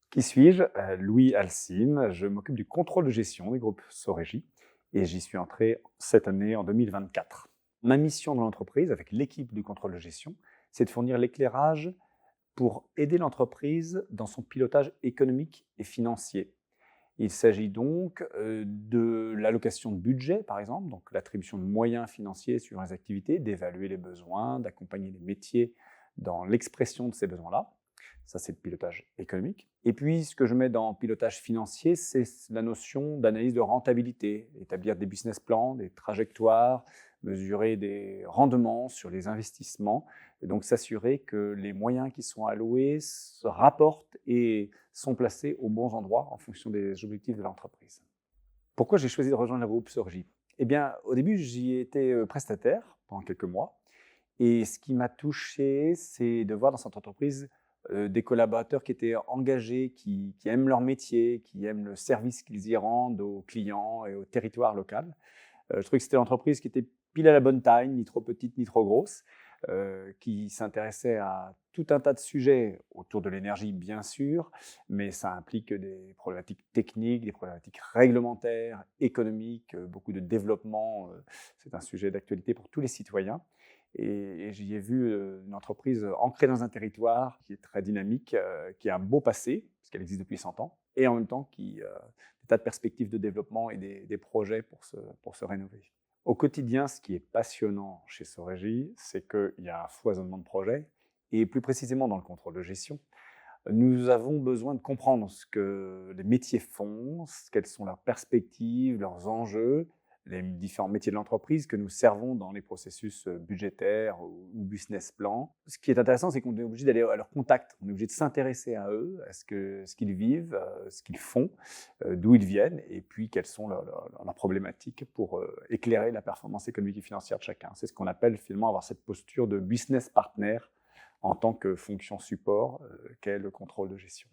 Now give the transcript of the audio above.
Qui suis-je? Louis Alcine, je m'occupe du contrôle de gestion du groupe Sorégie et j'y suis entré cette année en 2024. Ma mission dans l'entreprise, avec l'équipe du contrôle de gestion, c'est de fournir l'éclairage pour aider l'entreprise dans son pilotage économique et financier. Il s'agit donc de l'allocation de budget, par exemple, donc l'attribution de moyens financiers sur les activités, d'évaluer les besoins, d'accompagner les métiers dans l'expression de ces besoins-là. Ça, c'est le pilotage économique. Et puis, ce que je mets dans pilotage financier, c'est la notion d'analyse de rentabilité, établir des business plans, des trajectoires, mesurer des rendements sur les investissements, et donc s'assurer que les moyens qui sont alloués se rapportent et sont placés aux bons endroits en fonction des objectifs de l'entreprise. Pourquoi j'ai choisi de rejoindre le groupe Sorgi? Eh bien, au début, j'y étais prestataire pendant quelques mois. Et ce qui m'a touché, c'est de voir dans cette entreprise des collaborateurs qui étaient engagés, qui aiment leur métier, qui aiment le service qu'ils y rendent aux clients et au territoire local. Je trouvais que c'était l'entreprise qui était pile à la bonne taille, ni trop petite ni trop grosse, qui s'intéressait à tout un tas de sujets autour de l'énergie, bien sûr, mais ça implique des problématiques techniques, des problématiques réglementaires, économiques, beaucoup de développement. C'est un sujet d'actualité pour tous les citoyens. Et j'y ai vu une entreprise ancrée dans un territoire qui est très dynamique, qui a un beau passé, puisqu'elle existe depuis 100 ans, et en même temps qui des tas de perspectives de développement et des projets pour se rénover. Au quotidien, ce qui est passionnant chez Sorégie, c'est qu'il y a un foisonnement de projets, et plus précisément dans le contrôle de gestion, nous avons besoin de comprendre ce que les métiers font, quelles sont leurs perspectives, leurs enjeux, les différents métiers de l'entreprise que nous servons dans les processus budgétaires ou business plan. Ce qui est intéressant, c'est qu'on est obligé d'aller à leur contact, on est obligé de s'intéresser à eux, à ce qu'ils vivent, ce qu'ils font, d'où ils viennent, et puis quelles sont leurs problématiques pour éclairer la performance économique et financière de chacun. C'est ce qu'on appelle finalement avoir cette posture de business partner en tant que fonction support qu'est le contrôle de gestion.